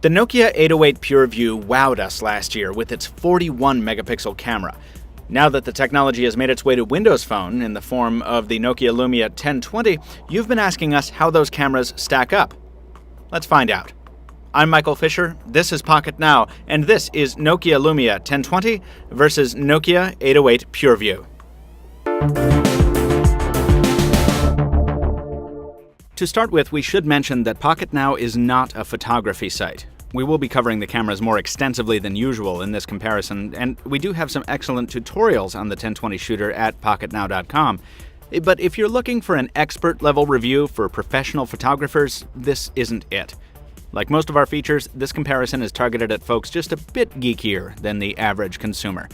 The Nokia 808 PureView wowed us last year with its 41-megapixel camera. Now that the technology has made its way to Windows Phone in the form of the Nokia Lumia 1020, you've been asking us how those cameras stack up. Let's find out. I'm Michael Fisher, this is Pocket Now, and this is Nokia Lumia 1020 versus Nokia 808 PureView. To start with, we should mention that Pocket Now is not a photography site. We will be covering the cameras more extensively than usual in this comparison, and we do have some excellent tutorials on the 1020 shooter at pocketnow.com. But if you're looking for an expert-level review for professional photographers, this isn't it. Like most of our features, this comparison is targeted at folks just a bit geekier than the average consumer.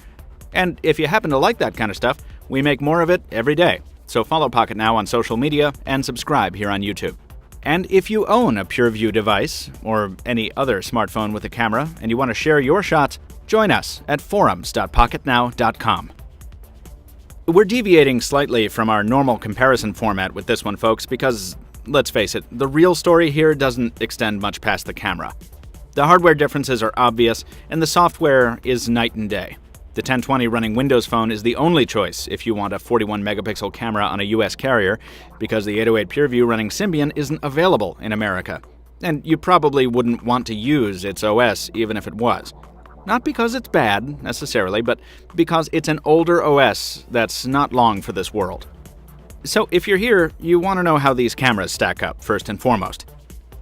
And if you happen to like that kind of stuff, we make more of it every day. So follow Pocket Now on social media and subscribe here on YouTube. And if you own a PureView device, or any other smartphone with a camera, and you want to share your shots, join us at forums.pocketnow.com. We're deviating slightly from our normal comparison format with this one, folks, because, let's face it, the real story here doesn't extend much past the camera. The hardware differences are obvious, and the software is night and day. The 1020 running Windows Phone is the only choice if you want a 41-megapixel camera on a US carrier, because the 808 PureView running Symbian isn't available in America. And you probably wouldn't want to use its OS even if it was. Not because it's bad, necessarily, but because it's an older OS that's not long for this world. So if you're here, you want to know how these cameras stack up, first and foremost.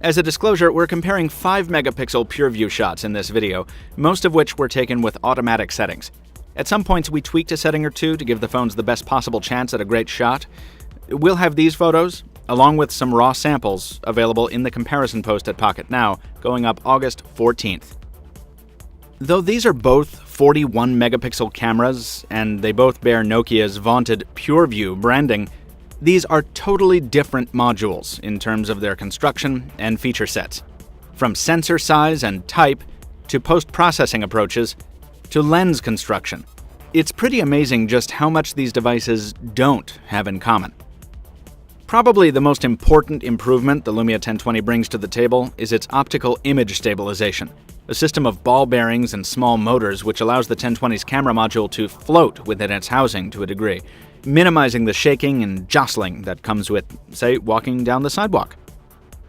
As a disclosure, we're comparing 5-megapixel PureView shots in this video, most of which were taken with automatic settings. At some points, we tweaked a setting or two to give the phones the best possible chance at a great shot. We'll have these photos, along with some raw samples, available in the comparison post at Pocket Now, going up August 14th. Though these are both 41-megapixel cameras, and they both bear Nokia's vaunted PureView branding, these are totally different modules in terms of their construction and feature sets. From sensor size and type, to post-processing approaches, to lens construction. It's pretty amazing just how much these devices don't have in common. Probably the most important improvement the Lumia 1020 brings to the table is its optical image stabilization, a system of ball bearings and small motors which allows the 1020's camera module to float within its housing to a degree, minimizing the shaking and jostling that comes with, say, walking down the sidewalk.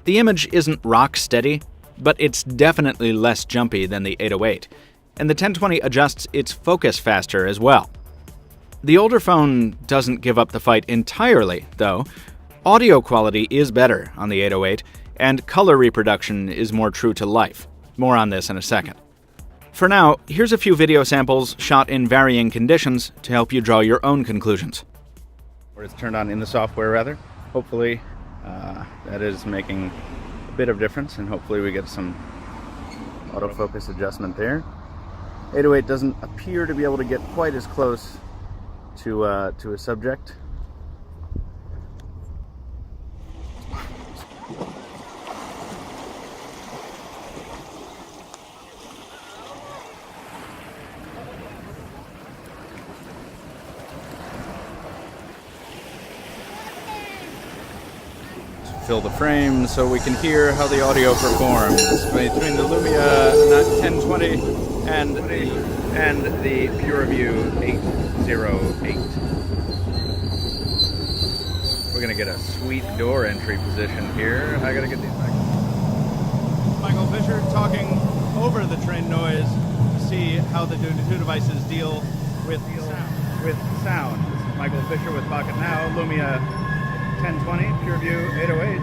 The image isn't rock steady, but it's definitely less jumpy than the 808. And the 1020 adjusts its focus faster as well. The older phone doesn't give up the fight entirely, though. Audio quality is better on the 808, and color reproduction is more true to life. More on this in a second. For now, here's a few video samples shot in varying conditions to help you draw your own conclusions. Or it's turned on in the software, rather. Hopefully, that is making a bit of difference, and hopefully we get some autofocus adjustment there. 808 doesn't appear to be able to get quite as close to a subject. Fill the frame so we can hear how the audio performs between the Lumia 1020 and the PureView 808. We're gonna get a sweet door entry position here. I gotta get these back. Michael Fisher talking over the train noise to see how the two devices deal with sound. This is Michael Fisher with Pocket Now, Lumia 1020, PureView 808,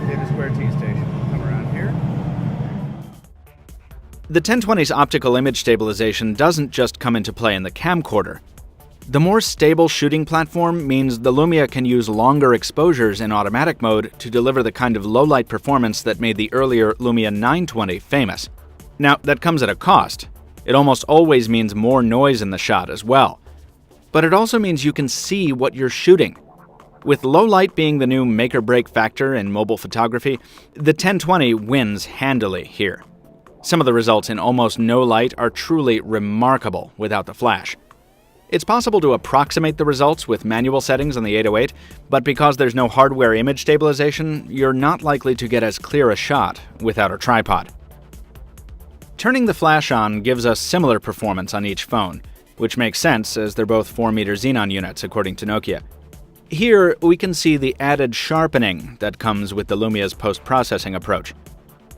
Davis Square T station. Come around here. The 1020's optical image stabilization doesn't just come into play in the camcorder. The more stable shooting platform means the Lumia can use longer exposures in automatic mode to deliver the kind of low-light performance that made the earlier Lumia 920 famous. Now, that comes at a cost. It almost always means more noise in the shot as well. But it also means you can see what you're shooting. With low light being the new make-or-break factor in mobile photography, the 1020 wins handily here. Some of the results in almost no light are truly remarkable without the flash. It's possible to approximate the results with manual settings on the 808, but because there's no hardware image stabilization, you're not likely to get as clear a shot without a tripod. Turning the flash on gives us similar performance on each phone, which makes sense as they're both 4-meter xenon units according to Nokia. Here, we can see the added sharpening that comes with the Lumia's post-processing approach.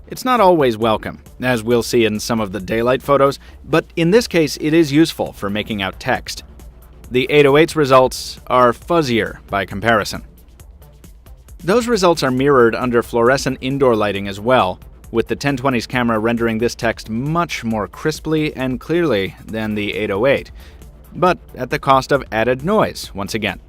It's not always welcome, as we'll see in some of the daylight photos, but in this case it is useful for making out text. The 808's results are fuzzier by comparison. Those results are mirrored under fluorescent indoor lighting as well, with the 1020's camera rendering this text much more crisply and clearly than the 808, but at the cost of added noise once again.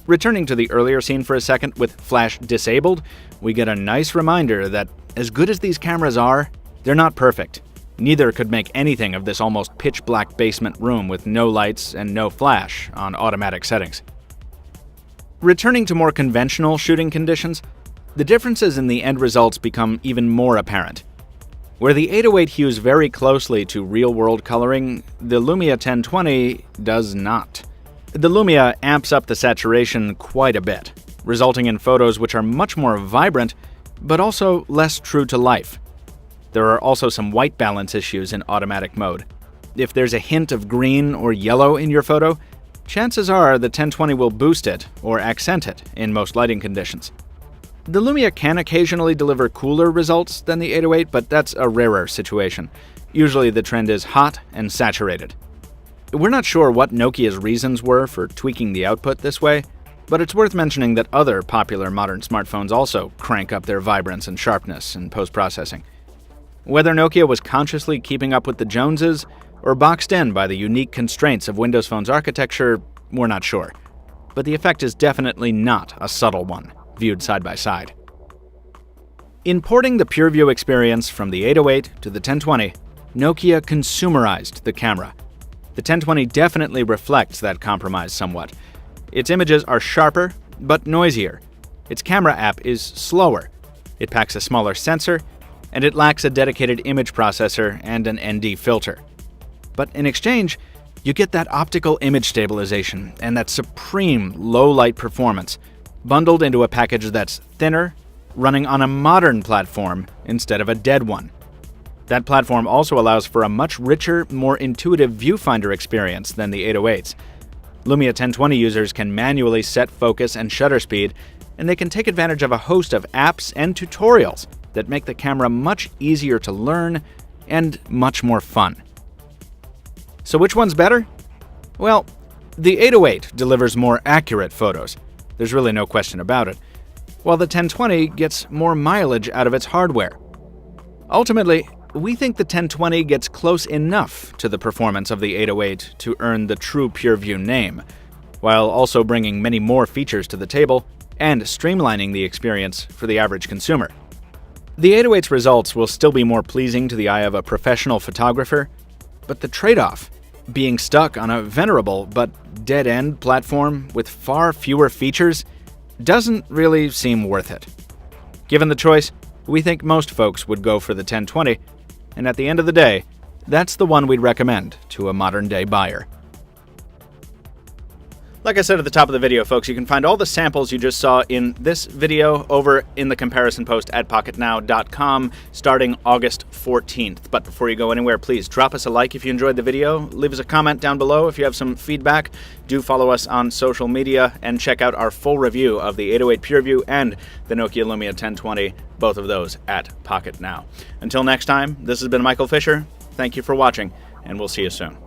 Returning to the earlier scene for a second with flash disabled, we get a nice reminder that as good as these cameras are, they're not perfect. Neither could make anything of this almost pitch-black basement room with no lights and no flash on automatic settings. Returning to more conventional shooting conditions, the differences in the end results become even more apparent. Where the 808 hews very closely to real-world coloring, the Lumia 1020 does not. The Lumia amps up the saturation quite a bit, resulting in photos which are much more vibrant, but also less true to life. There are also some white balance issues in automatic mode. If there's a hint of green or yellow in your photo, chances are the 1020 will boost it or accent it in most lighting conditions. The Lumia can occasionally deliver cooler results than the 808, but that's a rarer situation. Usually the trend is hot and saturated. We're not sure what Nokia's reasons were for tweaking the output this way, but it's worth mentioning that other popular modern smartphones also crank up their vibrance and sharpness in post-processing. Whether Nokia was consciously keeping up with the Joneses or boxed in by the unique constraints of Windows Phone's architecture, we're not sure. But the effect is definitely not a subtle one, viewed side by side. Importing the PureView experience from the 808 to the 1020, Nokia consumerized the camera. The 1020 definitely reflects that compromise somewhat. Its images are sharper, but noisier. Its camera app is slower. It packs a smaller sensor, and it lacks a dedicated image processor and an ND filter. But in exchange, you get that optical image stabilization and that supreme low-light performance, bundled into a package that's thinner, running on a modern platform instead of a dead one. That platform also allows for a much richer, more intuitive viewfinder experience than the 808's. Lumia 1020 users can manually set focus and shutter speed, and they can take advantage of a host of apps and tutorials that make the camera much easier to learn and much more fun. So which one's better? Well, the 808 delivers more accurate photos. There's really no question about it, while the 1020 gets more mileage out of its hardware. Ultimately, we think the 1020 gets close enough to the performance of the 808 to earn the true PureView name, while also bringing many more features to the table and streamlining the experience for the average consumer. The 808's results will still be more pleasing to the eye of a professional photographer, but the trade-off, being stuck on a venerable but dead-end platform with far fewer features, doesn't really seem worth it. Given the choice, we think most folks would go for the 1020, and at the end of the day, that's the one we'd recommend to a modern-day buyer. Like I said at the top of the video, folks, you can find all the samples you just saw in this video over in the comparison post at pocketnow.com starting August 14th. But before you go anywhere, please drop us a like if you enjoyed the video, leave us a comment down below if you have some feedback, do follow us on social media, and check out our full review of the 808 PureView and the Nokia Lumia 1020, both of those at Pocket Now. Until next time, this has been Michael Fisher. Thank you for watching, and we'll see you soon.